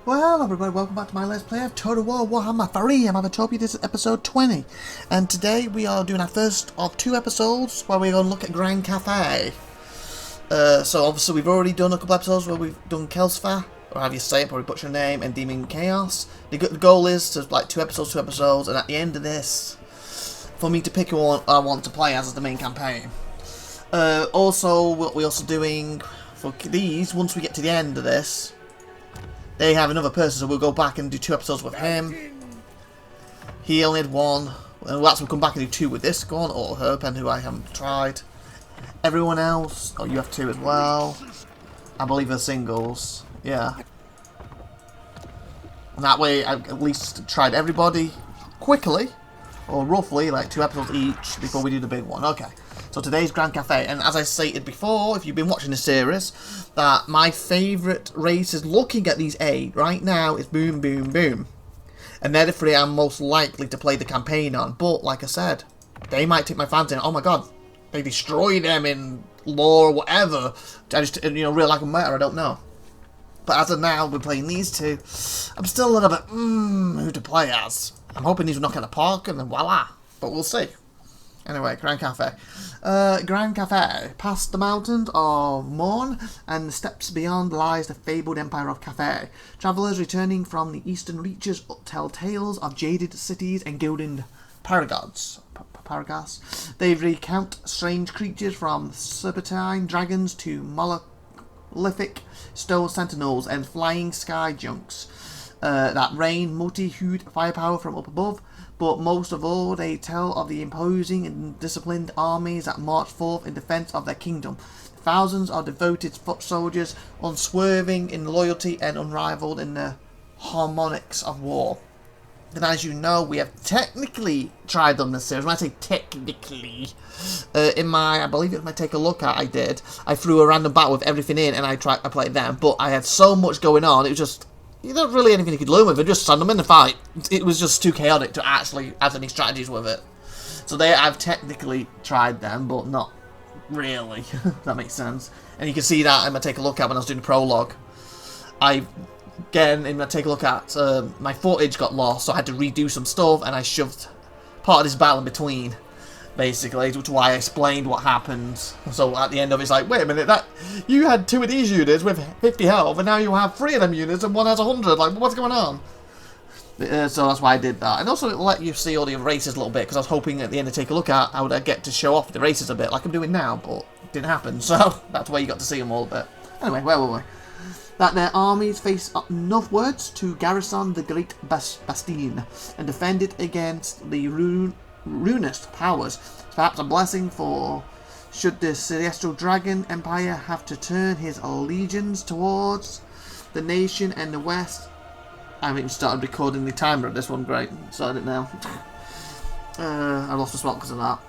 Well, hello everybody, welcome back to my Let's Play of Total War Warhammer 3. I'm IVATOPIA, this is episode 20. And today we are doing our first of two episodes where we're going to look at Grand Cathay. So obviously we've already done a couple episodes where we've done Kelsfa, or however you say it, probably butcher your name, and Demon Chaos. The goal is to like two episodes, and at the end of this, for me to pick one I want to play as the main campaign. Also, what we're also doing for these, once we get to the end of this, they have another person, so we'll go back and do two episodes with him. He only had one, and we'll actually come back and do two with this one, or her, depending who I haven't tried. Everyone else, oh, you have two as well. I believe they're singles, yeah. And that way, I've at least tried everybody quickly, or roughly, like 2 episodes each, before we do the big one. Okay. So today's Grand Cathay, and as I stated before, if you've been watching the series, that my favourite races looking at these 8 right now is Boom Boom Boom. And they're the 3 I'm most likely to play the campaign on. But, like I said, they might take my fancy and, oh my god, they destroy them in lore or whatever. I just, real like them better, I don't know. But as of now, we're playing these 2. I'm still a little bit, who to play as. I'm hoping these will knock out the park and then voila. But we'll see. Anyway, Grand Cathay. Grand Cathay. Past the mountains of Morn and the steppes beyond lies the fabled empire of Cathay. Travellers returning from the eastern reaches tell tales of jaded cities and gilded paragods. They recount strange creatures from serpentine dragons to monolithic stone sentinels and flying sky junks that rain multi-hued firepower from up above. But most of all, they tell of the imposing and disciplined armies that march forth in defence of their kingdom. Thousands of devoted foot soldiers, unswerving in loyalty and unrivaled in the harmonics of war. And as you know, we have technically tried on this series. When I say technically, I believe it was my Take a Look at, I threw a random battle with everything in and I played them. But I had so much going on, it was just, you don't really anything you could learn with it, just send them in the fight. It was just too chaotic to actually have any strategies with it. So I've technically tried them, but not really, if that makes sense. And you can see that in my Take a Look at when I was doing the prologue. Again, in my Take a Look at, my footage got lost, so I had to redo some stuff, and I shoved part of this battle in between, basically, which is why I explained what happened. So at the end of it, it's like, wait a minute, that you had 2 of these units with 50 health, and now you have 3 of them units, and one has 100. Like, what's going on? So that's why I did that. And also, it'll let you see all the races a little bit, because I was hoping at the end to Take a Look at, I would get to show off the races a bit, like I'm doing now, but it didn't happen. So that's why you got to see them all a bit. Anyway, where were we? That their armies face northwards to garrison the great Bastille, and defend it against the ruinous powers. Perhaps a blessing for should the celestial dragon empire have to turn his allegiance towards the nation and the west. I haven't even started recording the timer of this one. Great, started it now. I lost the spot because of that.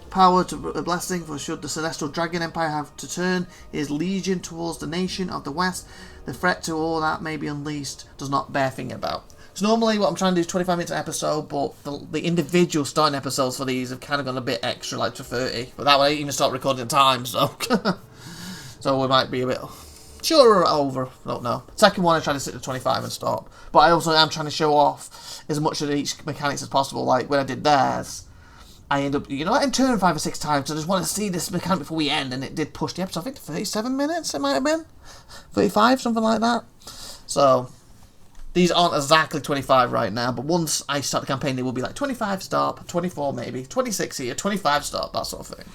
Power to a blessing for should the celestial dragon empire have to turn his legion towards the nation of the west. The threat to all that may be unleashed does not bear thinking about. So normally what I'm trying to do is 25 minutes an episode, but the individual starting episodes for these have kind of gone a bit extra, like to 30. But that way I didn't even start recording the time, so so we might be a bit shorter or over, I don't know. Second one I try to stick to 25 and stop. But I also am trying to show off as much of each mechanics as possible. Like when I did theirs, I end up, I turn 5 or 6 times, so I just want to see this mechanic before we end, and it did push the episode, I think, to 37 minutes, it might have been. 35, something like that. So these aren't exactly 25 right now, but once I start the campaign, they will be like 25 stop, 24 maybe, 26 here, 25 stop, that sort of thing.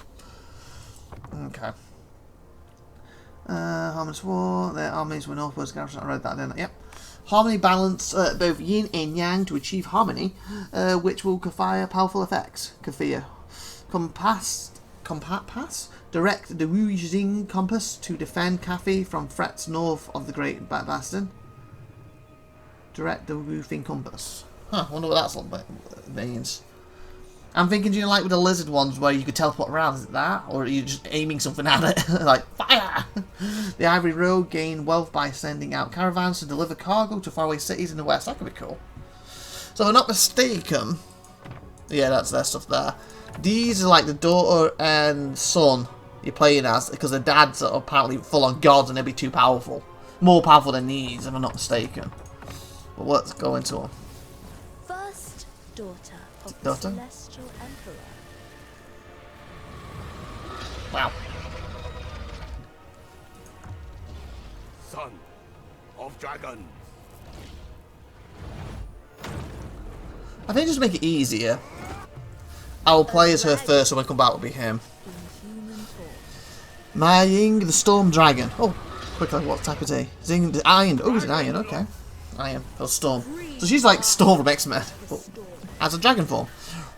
Okay. Harmonious War, their armies were northwards, I read that, didn't I? Yep. Harmony balance both yin and yang to achieve harmony, which will confer powerful effects. Compass? Direct the Wu Jing compass to defend Cathay from threats north of the Great Bastion. Direct the Wu Thing compass. Huh, I wonder what that means. I'm thinking, like with the lizard ones where you could teleport around, is it that? Or are you just aiming something at it? Like, fire! The Ivory Road gain wealth by sending out caravans to deliver cargo to faraway cities in the west. That could be cool. So if I'm not mistaken, yeah, that's their stuff there. These are like the daughter and son you're playing as, because the dads are apparently full on gods and they'll be too powerful. More powerful than these, if I'm not mistaken. But let's go into him. First daughter of the Daughter? Celestial Emperor. Wow. Son of dragons. I think just to make it easier, I will play as her first, so when I come back will be him. In human form. Ma Ying, the Storm Dragon. Oh, quickly, what type is he? Zing, the Iron. Oh, he's an Iron, okay. Iron, or Storm. So she's like Storm from X-Men, but as a dragon form.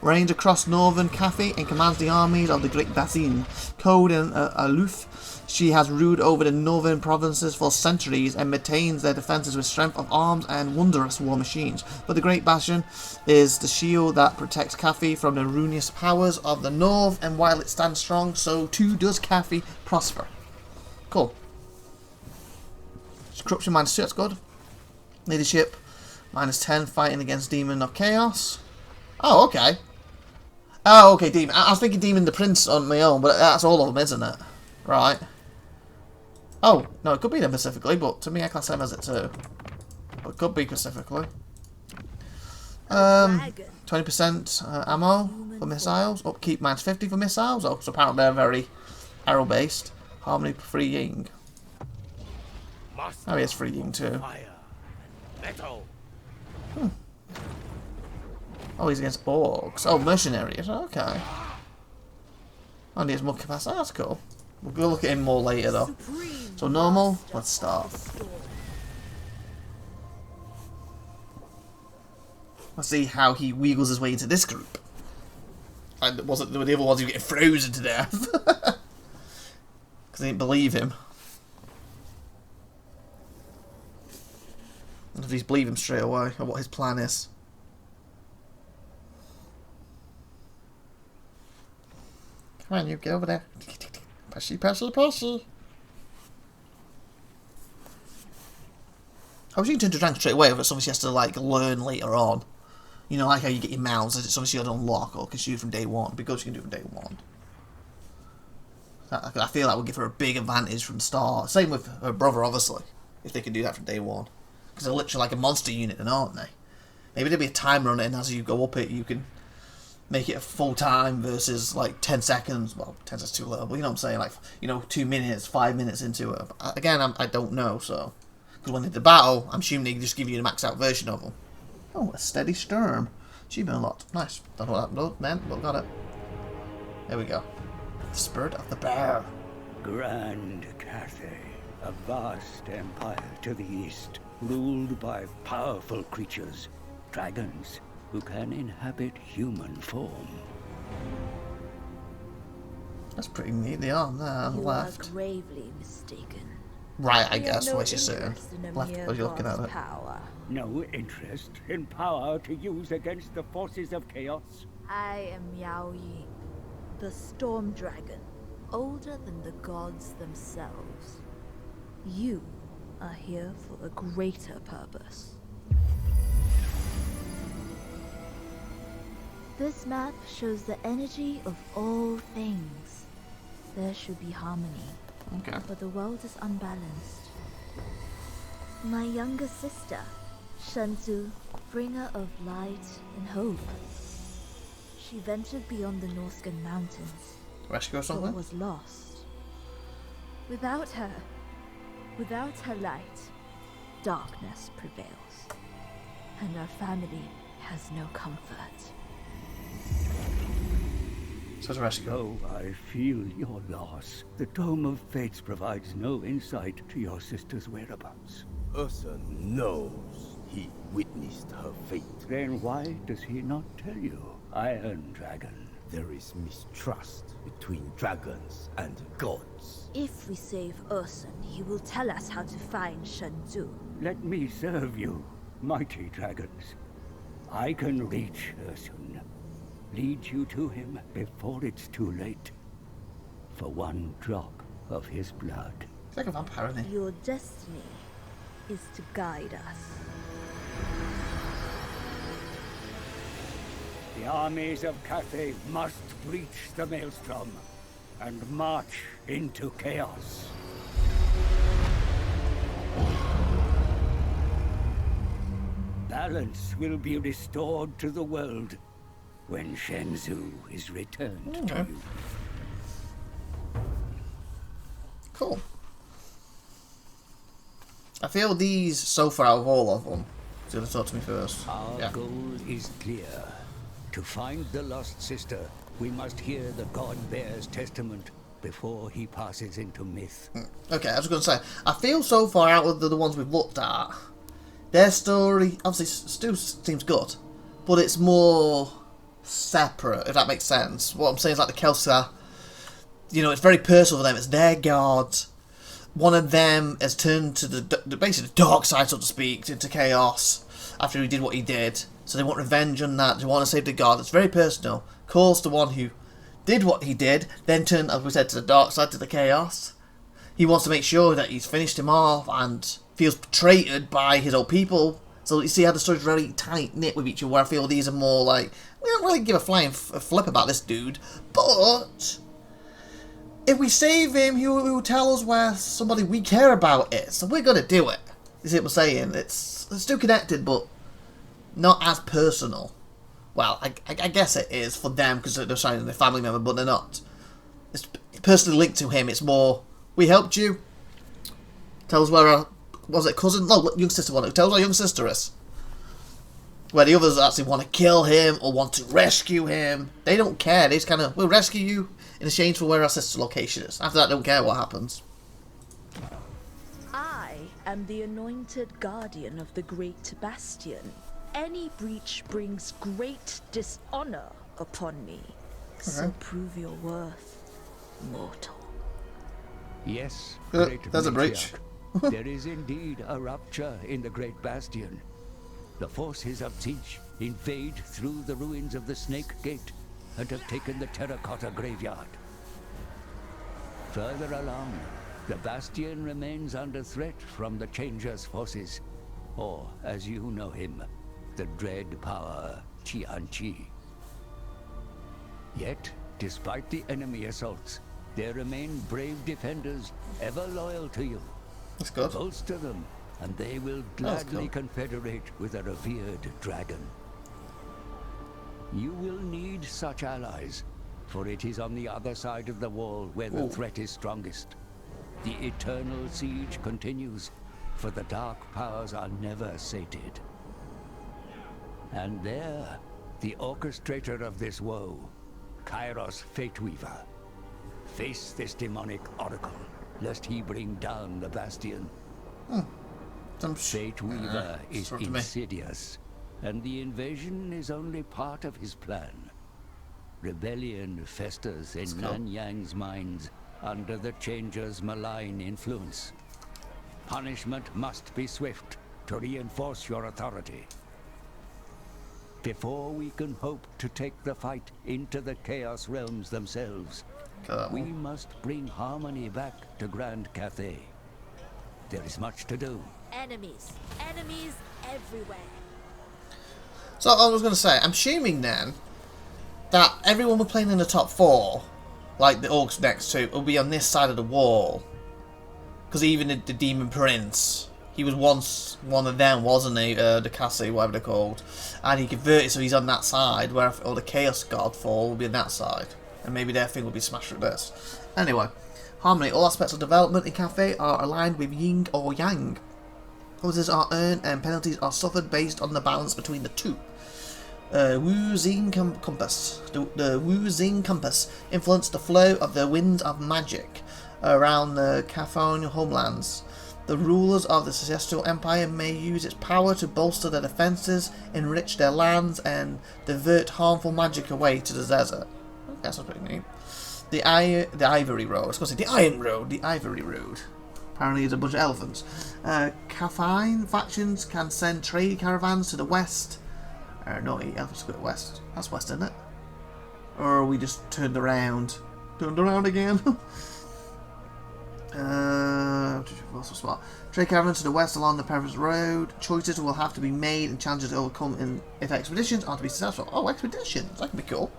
Reigns across northern Cathay and commands the armies of the Great Basin. Cold and aloof, she has ruled over the northern provinces for centuries and maintains their defences with strength of arms and wondrous war machines. But the Great Basin is the shield that protects Cathay from the ruinous powers of the north, and while it stands strong, so too does Cathay prosper. Cool. Corruption -2, that's good. Leadership -10, fighting against Demon of Chaos. Oh, okay. Oh, okay, Demon. I was thinking Demon the Prince on my own, but that's all of them, isn't it? Right. Oh, no, it could be them specifically, but to me I class them as it too. But it could be specifically. 20% ammo for missiles. Upkeep -50 for missiles. Oh, so apparently they're very arrow-based. Harmony Free Ying. Oh, he has Free Ying too. Fire and metal. Oh, he's against orcs. Oh, mercenaries. Okay. Oh, and he has more capacity. Oh, that's cool. We'll go look at him more later, though. So, normal. Let's start. Let's see how he wiggles his way into this group. And wasn't the other ones who were getting frozen to death. Because they didn't believe him. And if he's believe him straight away, or what his plan is. Come on, you get over there. Pushy, pushy, pushy. I wish you could turn to dragon straight away, but it's something she has to like learn later on. You know, like how you get your mounts, it's something she has to unlock or can shoot from day one, because you can do it from day one. I feel that would give her a big advantage from the start. Same with her brother, obviously, if they can do that from day one. Because they're literally like a monster unit, then, aren't they? Maybe there'll be a timer on it, and as you go up it, you can make it a full time versus like 10 seconds. Well, 10 seconds too little, but you know what I'm saying? Like, you know, 2 minutes, 5 minutes into it. Again, I don't know, so. Because when they do battle, I'm assuming they can just give you the maxed out version of them. Oh, a steady storm. Achievement unlocked. Nice. Don't know what that meant, but got it. There we go. The Spirit of the Bear. Grand Cathay, a vast empire to the east, ruled by powerful creatures, dragons, who can inhabit human form. That's pretty neat. The arm there on the You left. are gravely mistaken. Right, I We have guess, no what she's saying. interest in a Left, mere what you're looking at god's it. power. No interest in power to use against the forces of chaos. I am Yao Ying, the Storm Dragon, older than the gods themselves. You are here for a greater purpose. This map shows the energy of all things. There should be harmony, Okay. but the world is unbalanced. My younger sister, Shenzu, bringer of light and hope. She ventured beyond the Norscan mountains, Rescue or but something? was lost. Without her light, darkness prevails, and our family has no comfort. So it's a rescue. Though I feel your loss, the Dome of Fates provides no insight to your sister's whereabouts. Ursa knows he witnessed her fate. Then why does he not tell you, Iron Dragon? There is mistrust between dragons and gods. If we save Ursun, he will tell us how to find Shenzu. Let me serve you, mighty dragons. I can reach Ursun. Lead you to him before it's too late. For one drop of his blood. It's like a vampire, isn't he? Your destiny is to guide us. The armies of Cathay must breach the maelstrom and march into chaos. balance will be restored to the world when Shenzhou is returned to you. Cool. I feel these, so far out of all of them, he's going to talk to me first. Our goal is clear. To find the lost sister, we must hear the God Bear's testament before he passes into myth. Okay, I was going to say, I feel so far out of the ones we've looked at, their story, obviously, still seems good, but it's more separate, if that makes sense. What I'm saying is like the Kelsa, you know, it's very personal for them, it's their god. One of them has turned to basically the dark side, so to speak, into chaos after he did what he did. So they want revenge on that, they want to save the god. It's very personal. Of course, the one who did what he did, then turned, as we said, to the dark side, to the chaos. He wants to make sure that he's finished him off and feels betrayed by his own people. So you see how the story's very tight-knit with each other, where I feel these are more like, we don't really give a flying flip about this dude, but if we save him, he will tell us where somebody we care about is, so we're going to do it. You see what I'm saying? It's still connected, but not as personal. Well, I guess it is for them, because they're signing their family member, but they're not. It's personally linked to him. It's more, we helped you. Tell us where our, was it cousin? No, young sister wanted. Tell us where our young sister is. Where the others actually want to kill him or want to rescue him. They don't care. They just kind of, we'll rescue you in exchange for where our sister's location is. After that, they don't care what happens. I am the anointed guardian of the Great Bastion. Any breach brings great dishonor upon me. So prove your worth, mortal. Yes, there's a breach. There is indeed a rupture in the Great Bastion. The forces of Zinch invade through the ruins of the Snake Gate and have taken the Terracotta Graveyard. Further along, the Bastion remains under threat from the Changer's forces, or, as you know him, the dread power Qianqi. Yet, despite the enemy assaults, there remain brave defenders ever loyal to you. That's good. Bolster them, and they will gladly confederate with a revered dragon. You will need such allies, for it is on the other side of the wall where the threat is strongest. The eternal siege continues, for the dark powers are never sated. And there, the orchestrator of this woe, Kairos Fateweaver. Face this demonic oracle, lest he bring down the Bastion. Fateweaver is insidious, and the invasion is only part of his plan. Rebellion festers in Nanyang's minds under the Changer's malign influence. Punishment must be swift to reinforce your authority. Before we can hope to take the fight into the Chaos Realms themselves, we must bring harmony back to Grand Cathay. There is much to do. Enemies. Enemies everywhere. So I was going to say, I'm assuming then that everyone we're playing in the top 4, like the orcs next to, will be on this side of the wall. Because even the Demon Prince, he was once one of them, wasn't he? The Cathay, whatever they're called. And he converted, so he's on that side, where all the Chaos God fall will be on that side. And maybe their thing will be smashed with this. Anyway, harmony. All aspects of development in Cathay are aligned with yin or yang. Causes are earned and penalties are suffered based on the balance between the two. Wu Xing Compass. The Wu Xing Compass influenced the flow of the winds of magic around the Cathay homelands. The rulers of the Celestial Empire may use its power to bolster their defences, enrich their lands, and divert harmful magic away to the desert. That's pretty neat. The Ivory Road. I was going to say the Iron Road. The Ivory Road. Apparently it's a bunch of elephants. Cathay factions can send trade caravans to the west. No, elephants go to the west. That's west, isn't it? Or are we just turned around? Turned around again? Trade caravans to the west along the Paris Road. Choices will have to be made and challenges to overcome if expeditions are to be successful. Oh, expeditions! That could be cool.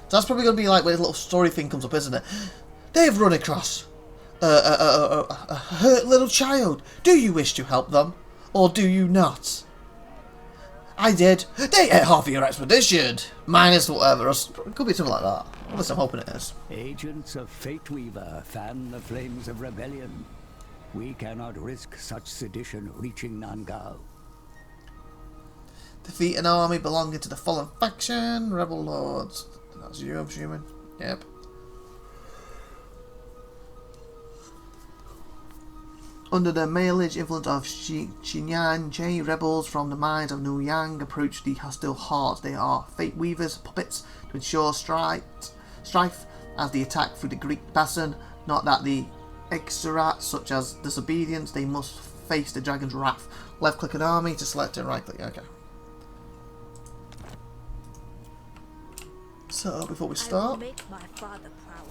So that's probably going to be like where the little story thing comes up, isn't it? They've run across a hurt little child. Do you wish to help them? Or do you not? I did. They ate half of your expedition. Minus whatever. It could be something like that. At least I'm hoping it is. Agents of Fate Weaver fan the flames of rebellion. We cannot risk such sedition reaching Nangal. Defeat an army belonging to the fallen faction. Rebel lords. That's you, I'm assuming. Yep. Under the mailage influence of Xinyan, rebels from the mines of Nuyang approach the hostile heart. They are Fate Weavers, puppets, to ensure strife as they attack through the Greek basin. Not that the exarats, such as disobedience, they must face the dragon's wrath. Left click an army to select it, right click. Okay. So, before we start. Make my father proud.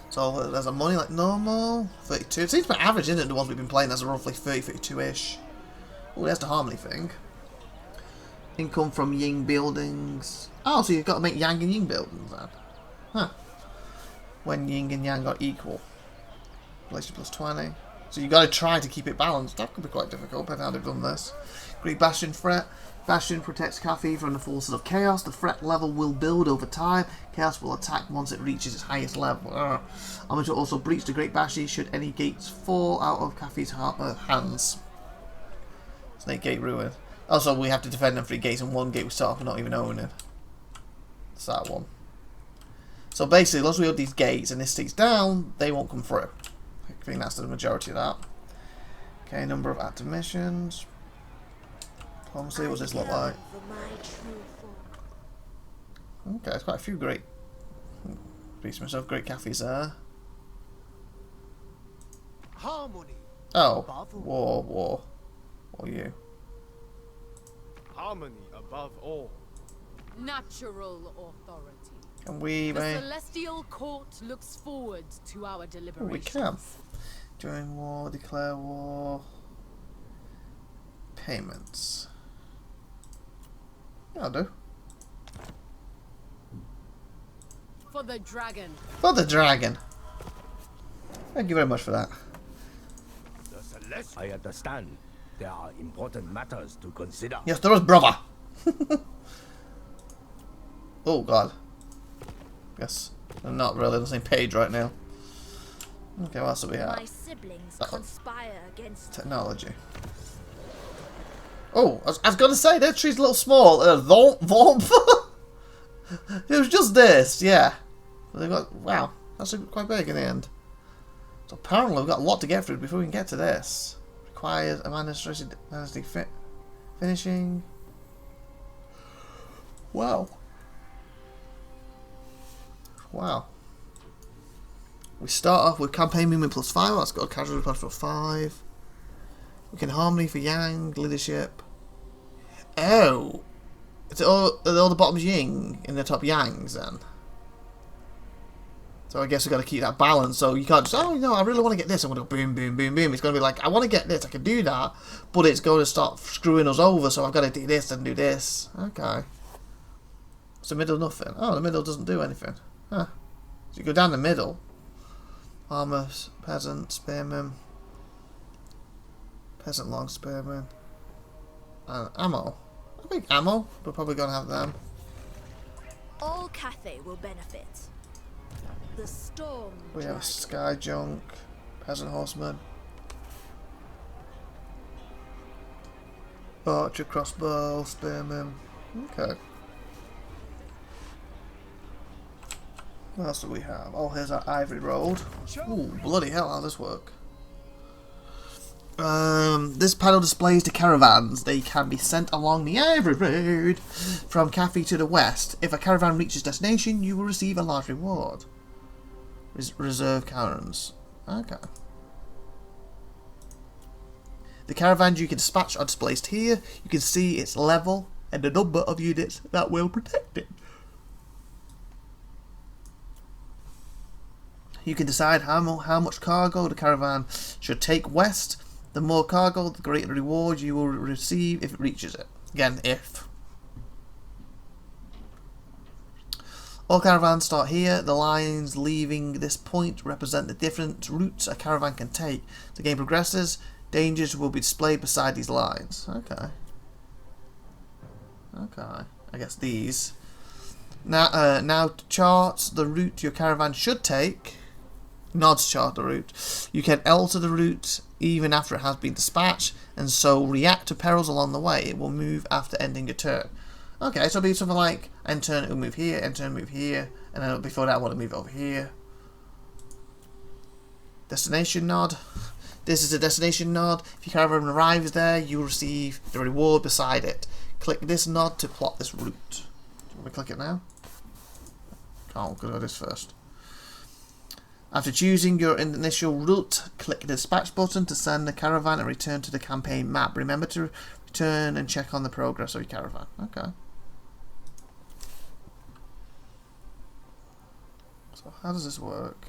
So there's a money like normal, 32. It seems about average, isn't it? The ones we've been playing, there's roughly 30, 32-ish. Oh, there's the harmony thing. Income from Ying buildings. Oh, so you've got to make Yang and Ying buildings then. Huh. When Ying and Yang are equal. Relation plus 20. So you've got to try to keep it balanced. That could be quite difficult, but how they've done this. Greek Bastion threat. Bastion protects Cathay from the forces of Chaos. The threat level will build over time. Chaos will attack once it reaches its highest level. Army will also breach the Great Bastion should any gates fall out of Cathay's hands. Snake Gate ruin. Also, we have to defend them 3 gates, and 1 gate we start off not even owning. It's that one. So basically, as long as we hold these gates and this takes down, they won't come through. I think that's the majority of that. Okay, number of active missions. Let's see what this look like. Okay, there's quite a few great. Beast myself, great cafes there. Harmony. Oh, war. What are you? Harmony above all. Natural authority. Can we, The mate? celestial court looks forward to our Oh, deliberations. we can. During war, declare war. Payments. Yeah, I'll do. For the dragon. For the dragon. Thank you very much for that. The Celestial. I understand. There are important matters to consider. Yes, there is, brother. Oh God. Guess I'm not really on the same page right now. Okay, what else do we have? My siblings conspire against Technology. Oh, I was gonna say that tree's a little small. Vomp. It was just this, yeah. But they got wow, that's quite big in the end. So apparently we've got a lot to get through before we can get to this. Requires administrative finishing. Wow. Wow. We start off with campaign movement +5. That's got a casualty plus for 5. We can harmony for Yang, leadership. Oh, it's all the bottom's Ying and the top Yangs then. So I guess we got to keep that balance. So you can't just I really want to get this. I'm gonna go boom, boom, boom, boom. It's gonna be like I want to get this. I can do that, but it's going to start screwing us over. So I've got to do this and do this. Okay. So middle nothing. Oh, the middle doesn't do anything. Huh. So you go down the middle. Armor, peasant, spearman. Peasant long spearman. Ammo. I think ammo. We're probably gonna have them. all Cathay will benefit. The storm. We have sky junk, peasant horseman, archer, crossbow, spearman. Okay. What else do we have? Oh, here's our ivory road. Ooh, bloody hell! How does this work? This panel displays the caravans. They can be sent along the Ivory Road from Cathay to the west. If a caravan reaches destination, you will receive a large reward. Reserve caravans. Okay. The caravans you can dispatch are displayed here. You can see its level and the number of units that will protect it. You can decide how much cargo the caravan should take west. The more cargo, the greater the reward you will receive if it reaches it. Again, if. All caravans start here. The lines leaving this point represent the different routes a caravan can take. As the game progresses, dangers will be displayed beside these lines. Okay. Okay. I guess these. Now charts the route your caravan should take. Nods chart the route. You can alter the route even after it has been dispatched, and so react to perils along the way. It will move after ending a turn. Okay, so it'll be something like end turn it will move here, end turn move here, and then before that I want to move over here. Destination nod. This is a destination nod. If your caravan arrives there, you will receive the reward beside it. Click this nod to plot this route. Do you want me to click it now? Oh, we'll do this first. After choosing your initial route, click the dispatch button to send the caravan and return to the campaign map. Remember to return and check on the progress of your caravan. Okay. So how does this work?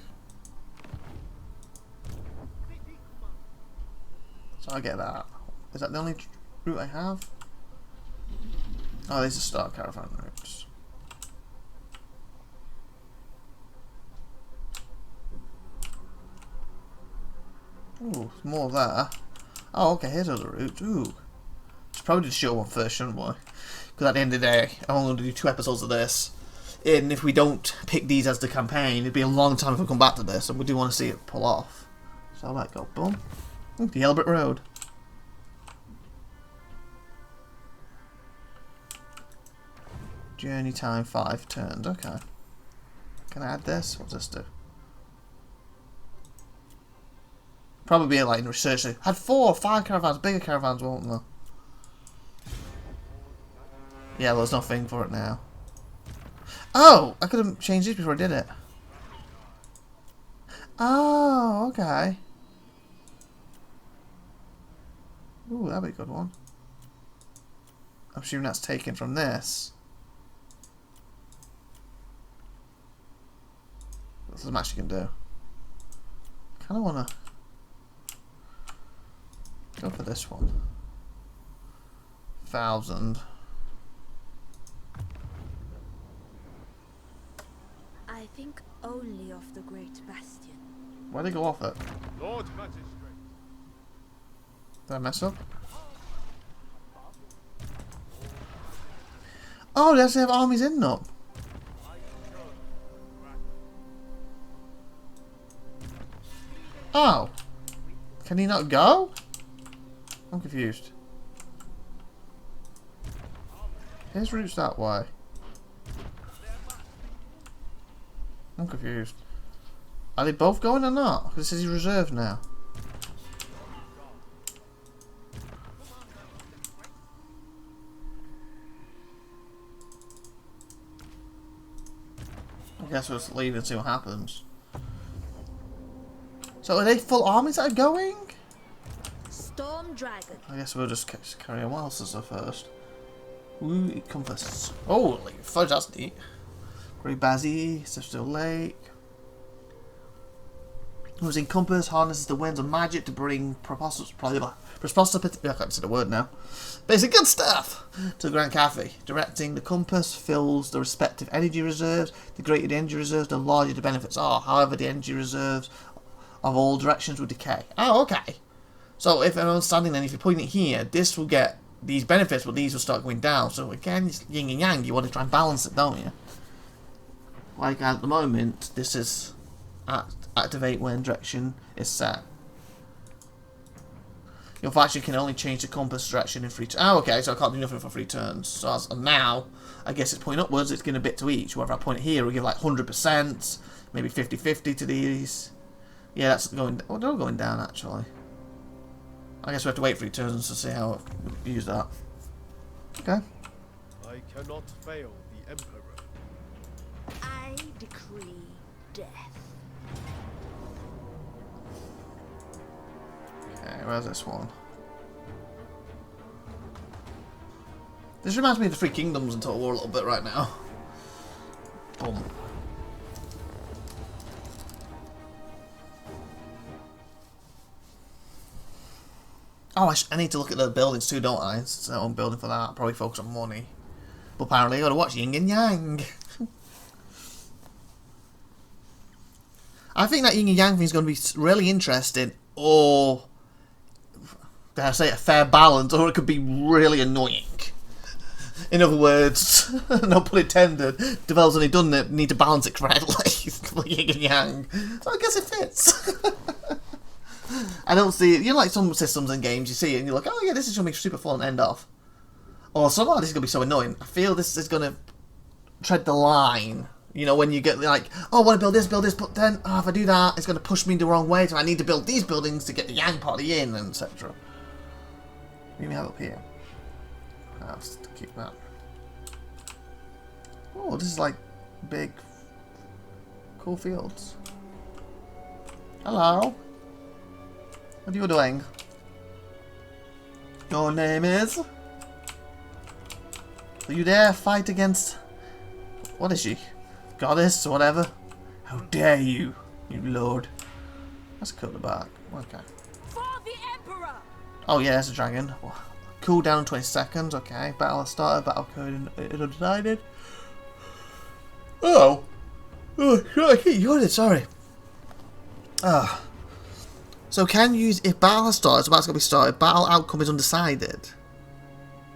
So I get that. Is that the only route I have? Oh, these are start caravan routes. Ooh, more there. Oh, okay, here's other route. Ooh. Should probably do the short one first, shouldn't we? Because at the end of the day, I'm only going to do 2 episodes of this. And if we don't pick these as the campaign, it'd be a long time if we come back to this, and we do want to see it pull off. So I'll let go. Boom. Ooh, the Yellow Brick Road. Journey time 5 turns. Okay. Can I add this? What's this do? Probably like in research. They had 4 or 5 caravans, bigger caravans, won't there? Yeah, there's nothing for it now. Oh! I could have changed this before I did it. Oh, okay. Ooh, that'd be a good one. I'm assuming that's taken from this. That's what I'm actually going to do. Kind of want to go for this one. 1,000. I think only of the Great Bastion. Why'd they go off it? Lord Magistrate. Did I mess up? Oh, they actually have armies in them. Oh. Can he not go? I'm confused. His route's that way. I'm confused. Are they both going or not? Because it says he's reserved now. I guess we'll just leave and see what happens. So are they full armies that are going? Storm Dragon. I guess we'll just carry on. What else is there first? Ooh, compass. Holy fudge, that's neat. Great Bazzy, Celestial Lake. Using compass harnesses the winds of magic to bring prosperity. I can't say the word now. Basic good stuff to the Grand Cathay. Directing the compass fills the respective energy reserves. The greater the energy reserves, the larger the benefits are. However, the energy reserves of all directions will decay. Oh, okay. So if I'm understanding, then if you're putting it here, this will get these benefits, but these will start going down. So again, it's yin and yang. You want to try and balance it, don't you? Like at the moment, this is activate when direction is set. Your faction can only change the compass direction in 3 turns. Oh, okay, so I can't do nothing for 3 turns. So as of now, I guess it's pointing upwards, it's giving a bit to each. Whether I point it here, we'll give like 100%, maybe 50-50 to these. Yeah, that's going. Oh, they're all going down actually. I guess we have to wait 3 turns to see how we use that. Okay. I cannot fail the Emperor. I decree death. Okay, where's this one? This reminds me of the 3 Kingdoms in Total War a little bit right now. Boom. Oh, I need to look at the buildings too, don't I? It's my own building for that. Probably focus on money. But apparently I gotta watch Yin and Yang. I think that Yin and Yang thing is going to be really interesting, or dare I say a fair balance, or it could be really annoying. In other words, no pun intended, developers only done it, need to balance it correctly. Yin and yang. So I guess it fits. I don't see it. You know, like some systems and games, you see it and you're like, oh yeah, this is going to be super fun, end off. Or somehow this is going to be so annoying. I feel this is going to tread the line. You know, when you get like, oh, I want to build this, but then, oh, if I do that, it's going to push me the wrong way, so I need to build these buildings to get the yang part of the yin, and etc. What do we have up here? I'll just keep that. Oh, this is like big, cool fields. Hello. What are you doing? Your name is? Are you there? Fight against... What is she? Goddess or whatever? How dare you, you lord. Let's cut the back. Okay. For the Emperor! Oh yeah, it's a dragon. Cool down in 20 seconds. Okay. Battle started. Battle code undecided. Oh. Oh, I keep yawning. Sorry. Ah. So can you use if battle has started, so battle's gonna be started, battle outcome is undecided.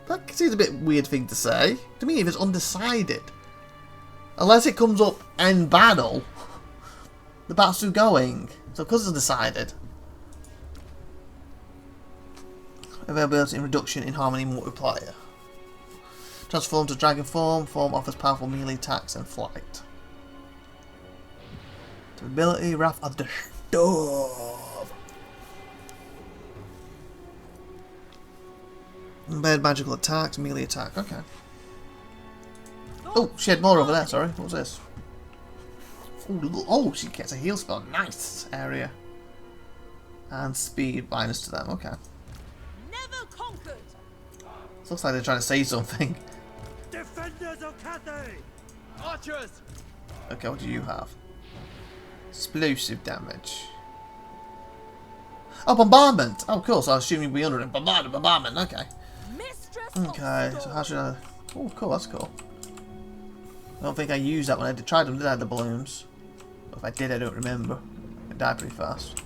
That seems a bit weird thing to say. To me, if it's undecided. Unless it comes up end battle, the battle's still going. So because it's undecided. Availability and reduction in harmony multiplier. Transform to dragon form. Form offers powerful melee attacks and flight. Ability, Wrath of the Storm. Embed magical attacks, melee attack. Okay. Oh, she had more over there. Sorry. What was this? Ooh, oh, she gets a heal spell. Nice area. And speed minus to them. Okay. Never conquered. It looks like they're trying to say something. Defenders of Cathay! Archers! Okay, what do you have? Explosive damage. Oh, bombardment! Oh, cool, so I assume you'd be under it. Bombardment, okay. Mistress Okay, so how should I... Oh, cool, that's cool. I don't think I used that when I tried them, did I, the balloons? Or if I did, I don't remember. I died pretty fast.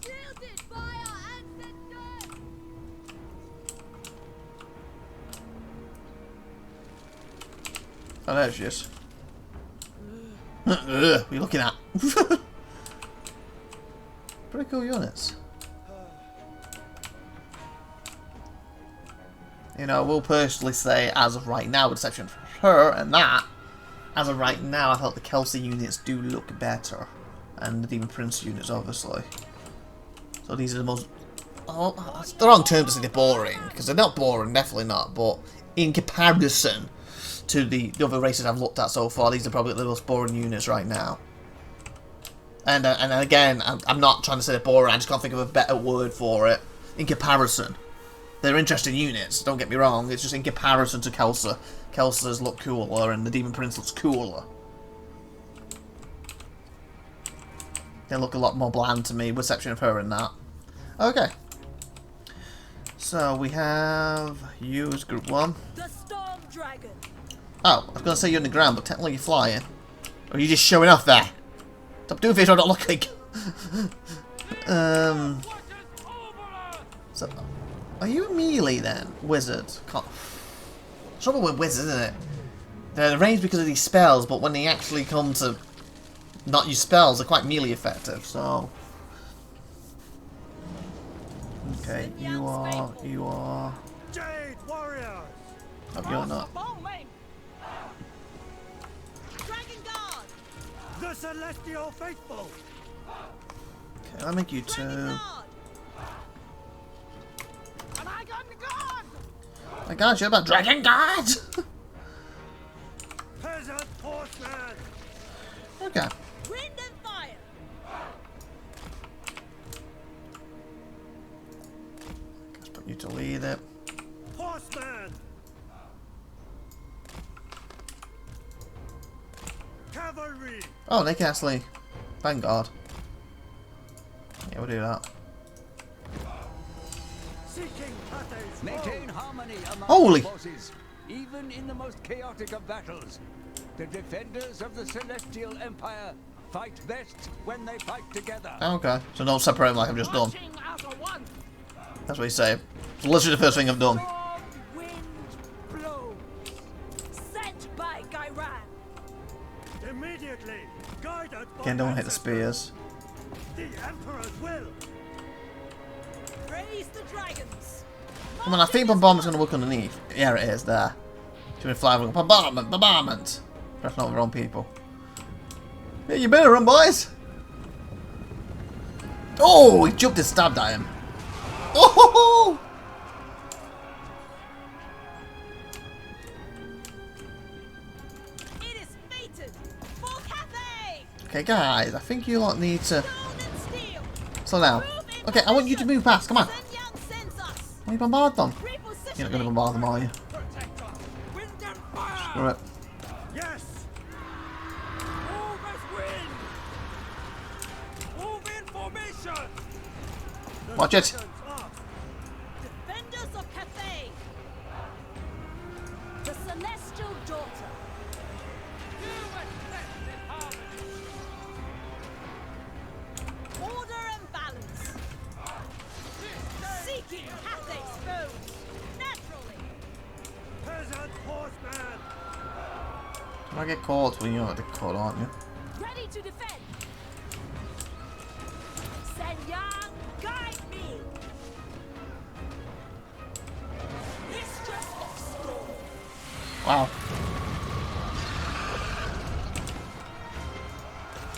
Shielded by our ancestors! Oh, there she is. What are you looking at? Pretty cool units. You know, I will personally say, as of right now, with exception for her and that, as of right now, I felt the Kelsey units do look better. And the Demon Prince units, obviously. So these are the most... Oh, it's the wrong term to say they're boring, because they're not boring, definitely not, but in comparison to the other races I've looked at so far, these are probably the most boring units right now. And again, I'm not trying to say they're boring, I just can't think of a better word for it. In comparison. They're interesting units, don't get me wrong, it's just in comparison to Kelsa. Kelsa's look cooler and the Demon Prince looks cooler. They look a lot more bland to me, with exception of her and that. Okay. So we have you as group 1. The Storm Dragon. Oh, I was going to say you're on the ground, but technically you're flying. Or are you just showing off there? Stop doing things I'm not looking. So, are you a melee then? Wizard. Can't... Trouble with wizards, isn't it? They're ranged because of these spells, but when they actually come to not use spells, they're quite melee effective, so... Okay, you are... Jade Warriors! Oh, you're not. Dragon Guard. The Celestial Faithful! Okay, I'll make you 2. Guard. And I got the guard. My gosh, you're about Dragon Guard! Peasant Horseman! Okay. Wind and fire. Let's put you to lead it. Horseman! Cavalry! Oh, they can actually... Vanguard. Yeah, we'll do that. Seeking Cathay's Maintain harmony among Holy! the forces, even in the most chaotic of battles. The defenders of the Celestial Empire fight best when they fight together. Okay, so don't separate them like I've just done. That's what you say. It's literally the first thing I've done. Wind blow. immediately, guided by Again, don't hit the ancestors. spears. The Emperor's will. Raise the dragons. Come on, I think bombardment's going to work underneath. Yeah, it is, there. Should we fly over? Bombardment! Bombardment! Pressing over the wrong people. Yeah, you better run, boys! Oh, he jumped and stabbed at him. Oh! It is fated for Cathay. Okay, guys, I think you lot need to Stone and steel. slow down. Okay, I want you to move past. Come on. Sun Yang sends us. Why you bombard them? Repositioning. You're not going to bombard them, are you? Wind and fire. Screw it. Yes. Move as wind. Move in formation. The Watch it. dragons are Defenders of Cathay. The celestial daughter. Order and balance. Seeking Cathay's foes. Naturally. peasant horseman. I get caught when you're not caught, aren't you? Ready to defend. Sen Yang, guide me. Mistress of storm. Wow.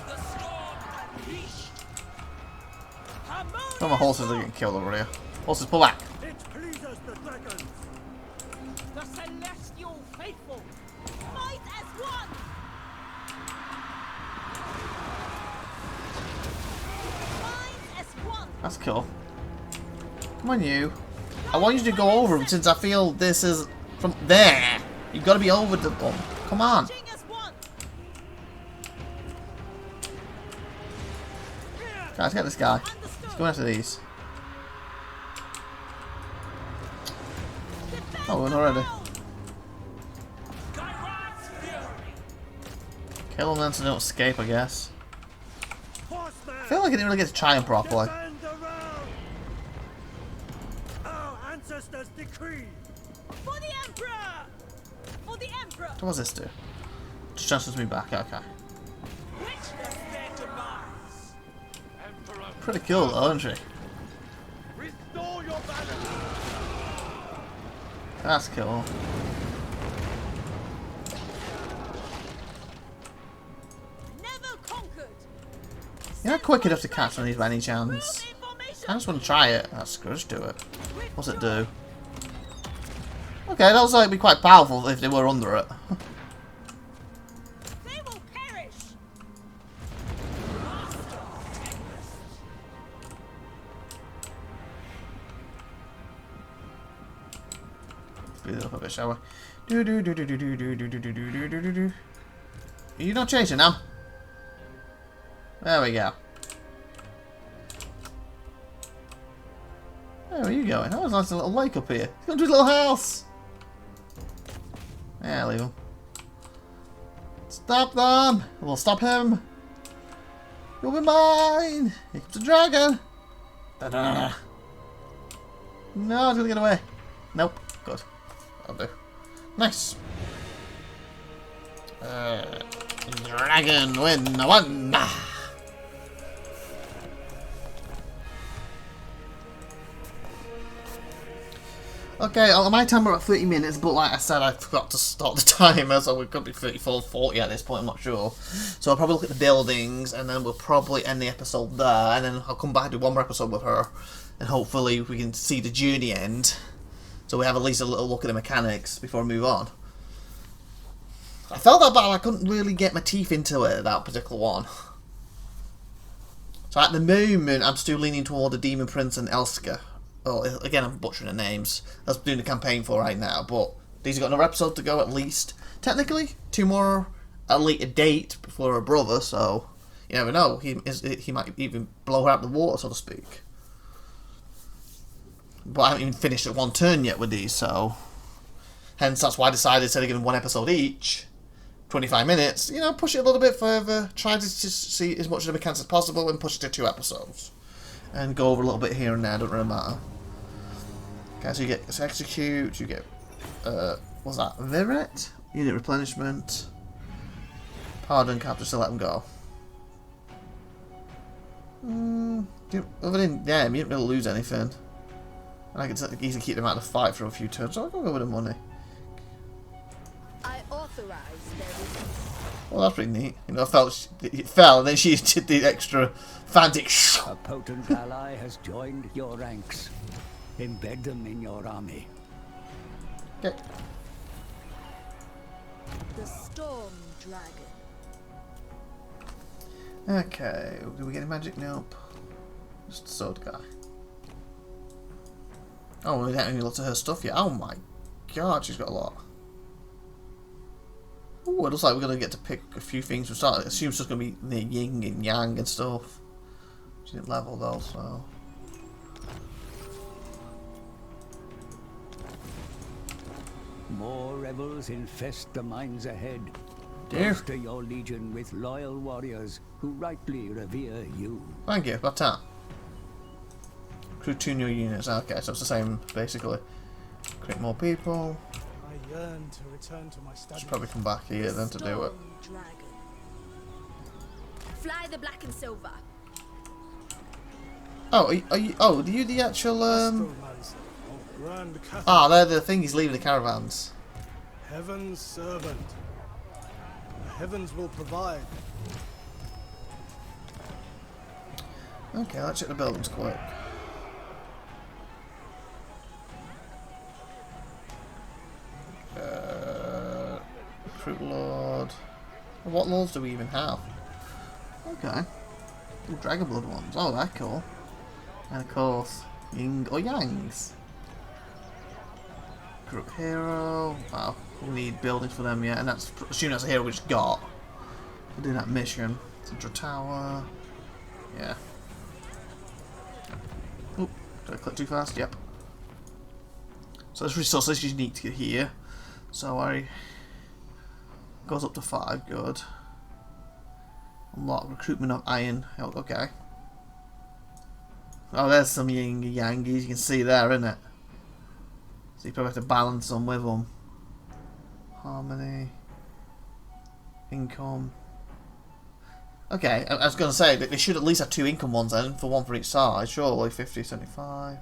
The storm unleashed. Some of my horses are getting killed over here. Horses, pull back. It pleases the dragons. The celestial faithful. Fight as one. Fight as one. That's cool. Come on, you. I want you to go over them since I feel this is from there. You've got to be over the them. Come on. Marching as one. Guys, get this guy. Let's go after these. Oh, we're not ready. Kill them then so they don't escape, I guess. Horseman. I feel like I didn't really get to try them properly. Defend the realm. Our ancestors decree. For the Emperor. For the Emperor. What does this do? Just transfers me back, okay. Witness their demise. Emperor, Pretty cool though, isn't she? restore your balance. That's cool. Never conquered. You're not quick enough to catch one of these by any Move chance. in formation. I just want to try it. That's good, just do it. With What's it joy. do? Okay, that was like be quite powerful if they were under it. They will perish. Master Tempest. Speed it up a bit, shall we? Do do do do do do do do do do do do do do. Are you not chasing them? There we go. Where are you going? Oh, there's a nice little lake up here. He's going to his little house. Yeah, leave him. Stop them! We'll stop him. You'll be mine. Here comes the dragon. Da-da. No, he's gonna get away. Nope. Good. That'll do. Nice. Dragon win the one. Okay, on my timer at 30 minutes, but like I said, I forgot to start the timer, so we could be 34, 40 at this point, I'm not sure. So I'll probably look at the buildings, and then we'll probably end the episode there, and then I'll come back and do one more episode with her, and hopefully we can see the journey end, so we have at least a little look at the mechanics before we move on. I felt that bad, I couldn't really get my teeth into it, that particular one. So at the moment, I'm still leaning toward the Demon Prince and Elska. Well, again, I'm butchering the names. That's what I'm doing the campaign for right now. But these have got another episode to go at least. Technically, 2 more at a later date before her brother. So you never know. He might even blow her out of the water, so to speak. But I haven't even finished at one turn yet with these. So hence that's why I decided instead of giving 1 episode each, 25 minutes. You know, push it a little bit further. Try to just see as much of the mechanics as possible and push it to 2 episodes. And go over a little bit here and there, don't really matter. Okay, so you get execute, you get what's that? Viret? Unit replenishment. Hardened captures to let them go. Other than them, you didn't really lose anything. And I could easily keep them out of the fight for a few turns, so I'll go with the money. I authorize their release. Well, that's pretty neat. You know, it fell, and then she did the extra frantic. A potent ally has joined your ranks. Embed them in your army. Okay. The Storm Dragon. Okay, do we get a magic? Nope. Just a sword guy. Oh, we haven't even looked at her stuff yet. Oh my god, she's got a lot. Ooh, it looks like we're going to get to pick a few things. We start. I assume it's just going to be the yin and yang and stuff. She didn't level though, so. More rebels infest the mines ahead. Dear. Bolster your legion with loyal warriors who rightly revere you. Thank you. Got that. Recruit 2 new units. Okay, so it's the same basically. Create more people. I yearn to return to my studies. Should probably come back here then to do it. Storm Dragon. Fly the black and silver. Oh, are you? Oh, are you the actual? Grand Cathay, Ah, they're the thing. He's leaving the caravans. heaven's servant. The heavens will provide. Okay, let's check the buildings quick. Recruit Lord. What lords do we even have? Okay. Ooh, Dragon Blood ones. Oh, that's cool. And of course, Ying or Yangs. Group Hero. Wow, we need buildings for them yet, and that's assuming that's a hero we just got. We'll do that mission. Central Tower. Yeah. Oop, did I click too fast? Yep. So this resource is unique to here. So I goes up to 5, good. Unlock recruitment of iron. Oh, okay. Oh, there's some yin yangies you can see there, isn't it? So you probably have to balance them with them. Harmony. Income. Okay, I was going to say that they should at least have 2 income ones then, for one for each side, surely. 50, 75.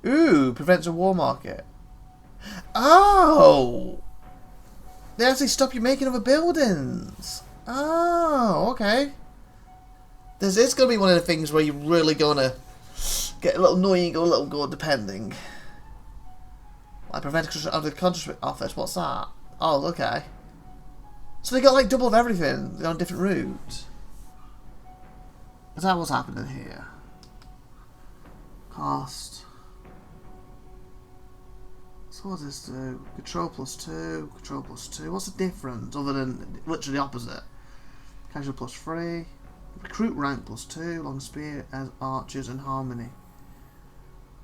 Ooh, prevents a war market. Oh! They actually stop you making other buildings. Oh, okay. This is going to be one of the things where you're really going to get a little annoying or a little good, depending. Like prevent construction of the contract office. What's that? Oh, okay. So they got like double of everything. They're on different routes. Is that what's happening here? Cost. So what does this do? Control +2, control +2. What's the difference other than literally the opposite? Casual +3. Recruit rank +2. Long spear as archers and harmony.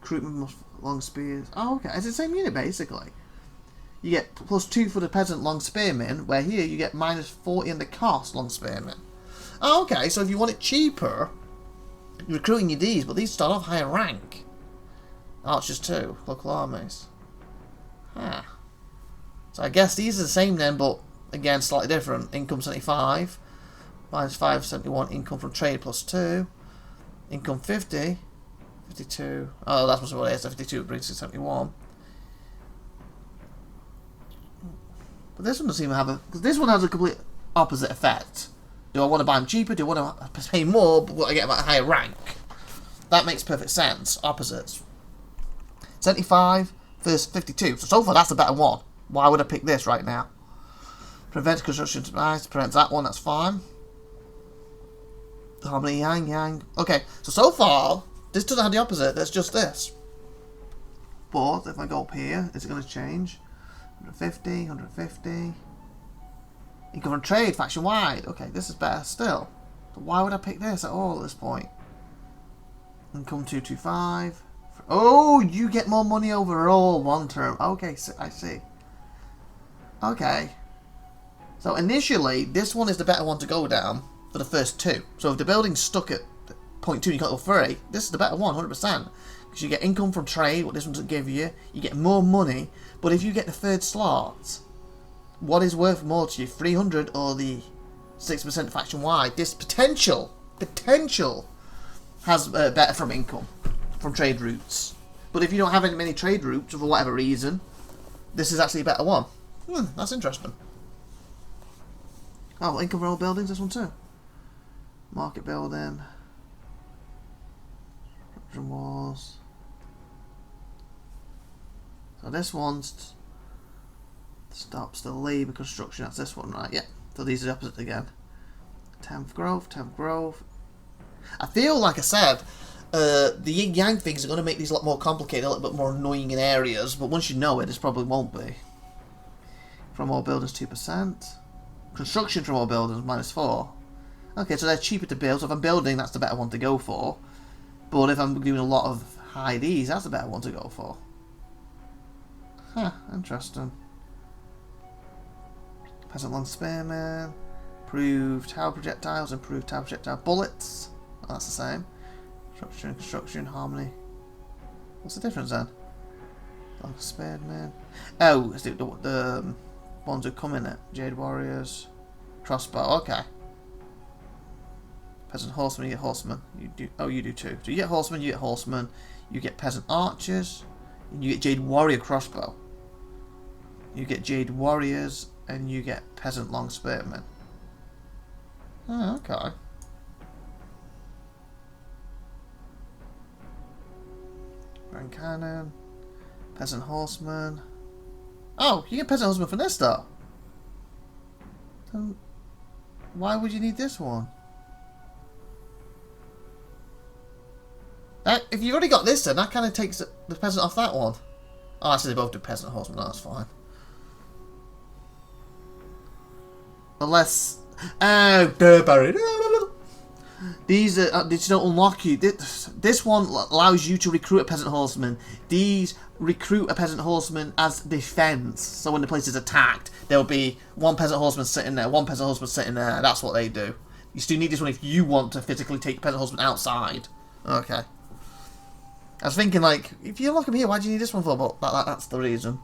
Recruitment long spears. Oh, okay. It's the same unit basically. You get +2 for the peasant long spearmen, where here you get -40 in the cost long spearmen. Oh, okay. So if you want it cheaper, you're recruiting your these, but these start off higher rank. Archers too. Local armies. Huh. So I guess these are the same then, but again slightly different. Income 75. -5, 71. Income from trade +2. Income 50. 52. Oh, that's what it is. 52 brings to 71. But this one doesn't seem to have a... Because this one has a complete opposite effect. Do I want to buy them cheaper? Do I want to pay more, but I get them at a higher rank? That makes perfect sense. Opposites. 75 versus 52. So far, that's a better one. Why would I pick this right now? Prevents construction. Nice. Prevents that one. That's fine. Harmony, yang. Okay. So far, this doesn't have the opposite. That's just this. But if I go up here, is it going to change? 150, 150. Income from trade, faction wide. Okay, this is better still. But why would I pick this at all at this point? Income 225. Oh, you get more money overall one term. Okay, so I see. Okay. So initially, this one is the better one to go down for the first 2. So if the building's stuck at 0.2 and you got to 3, this is the better one, 100%. Because you get income from trade, what this one doesn't give you. You get more money. But if you get the 3rd slot, what is worth more to you, 300 or the 6% faction wide? This potential has better from income, from trade routes. But if you don't have any many trade routes for whatever reason, this is actually a better one. That's interesting. Oh, income from all buildings, this one too. Market building. Walls. So this one's stops the labour construction. That's this one, right? Yeah. So these are opposite again. 10th growth. I feel like I said, the yin yang things are going to make these a lot more complicated, a little bit more annoying in areas. But once you know it, this probably won't be. From all buildings, 2%. Construction from all buildings, -4. Okay, so they're cheaper to build. So if I'm building, that's the better one to go for. But if I'm doing a lot of high Ds, that's the better one to go for. Huh, interesting. Peasant long spearmen. Improved tower projectiles, improved tower projectile bullets. Oh, that's the same. Construction, harmony. What's the difference then? Long spearmen. Oh, it's the ones who come in it. Jade warriors. Crossbow, okay. Peasant horseman, you get horseman. You do. Oh, you do too. So you get horseman, you get horseman. You get peasant archers. And you get jade warrior crossbow. You get jade warriors, and you get peasant long spearmen. Oh, okay. Grand cannon. Peasant horseman. Oh, you get peasant horseman from this though. Then why would you need this one? If you've already got this, then that kind of takes the peasant off that one. Oh, actually, they both do peasant horseman. No, that's fine. Unless, Burberry. These don't unlock you. This one allows you to recruit a peasant horseman. These recruit a peasant horseman as defense. So when the place is attacked, there'll be one peasant horseman sitting there, one peasant horseman sitting there. That's what they do. You still need this one if you want to physically take peasant horseman outside. Okay. I was thinking, like, if you unlock them here, why do you need this one for? But that's the reason.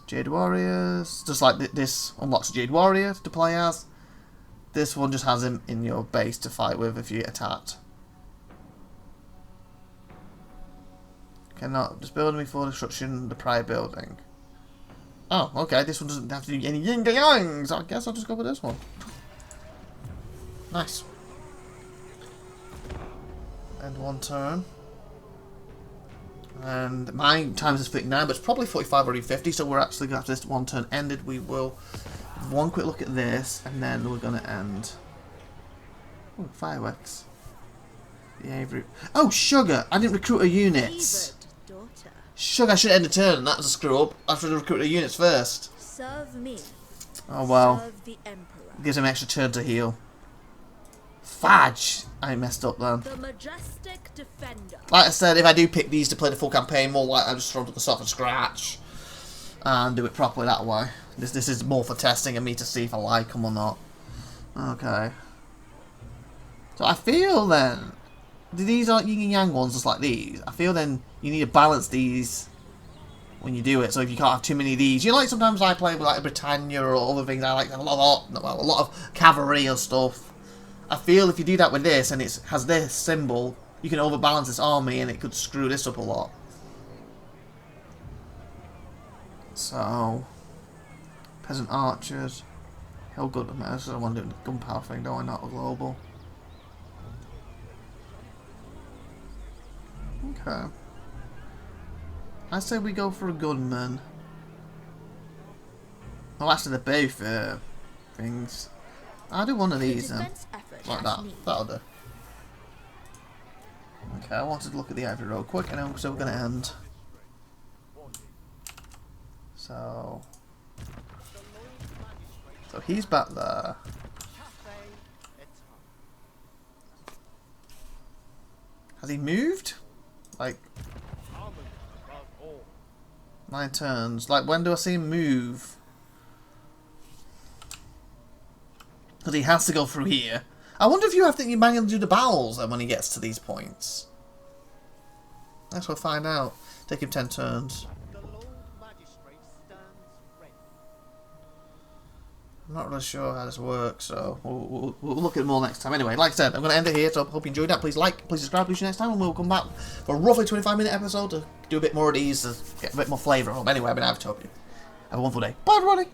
Jade Warriors. Just like this unlocks a Jade Warrior to play as. This one just has him in your base to fight with if you get attacked. Cannot just build before destruction the prior building. Oh, okay. This one doesn't have to do any yin and yang, so I guess I'll just go with this one. Nice. And one turn. And my times is 59, but it's probably 45 or 50, so we're actually going to have this one turn ended. We will have one quick look at this, and then we're going to end. Oh, fireworks. The Avery. Oh, sugar! I didn't recruit her units. Sugar, I should end the turn. That was a screw up. I should have recruited her units first. Serve me. Oh well. Serve the Emperor. Gives him an extra turn to heal. Fudge! I messed up then. The majestic defender. Like I said, if I do pick these to play the full campaign, more like I just throw the stuff from scratch and do it properly that way. This is more for testing and me to see if I like them or not. Okay. So I feel then, these aren't yin and yang ones just like these. I feel then you need to balance these when you do it. So if you can't have too many of these, you know, like sometimes I play with like Britannia or other things. I like to have a lot of cavalry or stuff. I feel if you do that with this and it has this symbol, you can overbalance this army and it could screw this up a lot. So, peasant archers, hill gunmen. I want to do the gunpowder thing, don't I? Not a global. Okay. I say we go for a gunman. Well, actually, they're both things. I'll do one of these then. Like that. That'll do. Okay, I wanted to look at the Ivory Road quick, and then so we're going to end. So he's back there. Has he moved? Like 9 turns. Like, when do I see him move? Because he has to go through here. I wonder if you have to manually do the battles then when he gets to these points. I guess we'll find out. Take him 10 turns. I'm not really sure how this works, so we'll look at it more next time. Anyway, like I said, I'm going to end it here, so I hope you enjoyed that. Please like, please subscribe, please see you next time, and we'll come back for a roughly 25-minute episode to do a bit more of these, to get a bit more flavour home. Anyway, I've been IVATOPIA. Have a wonderful day. Bye, everybody!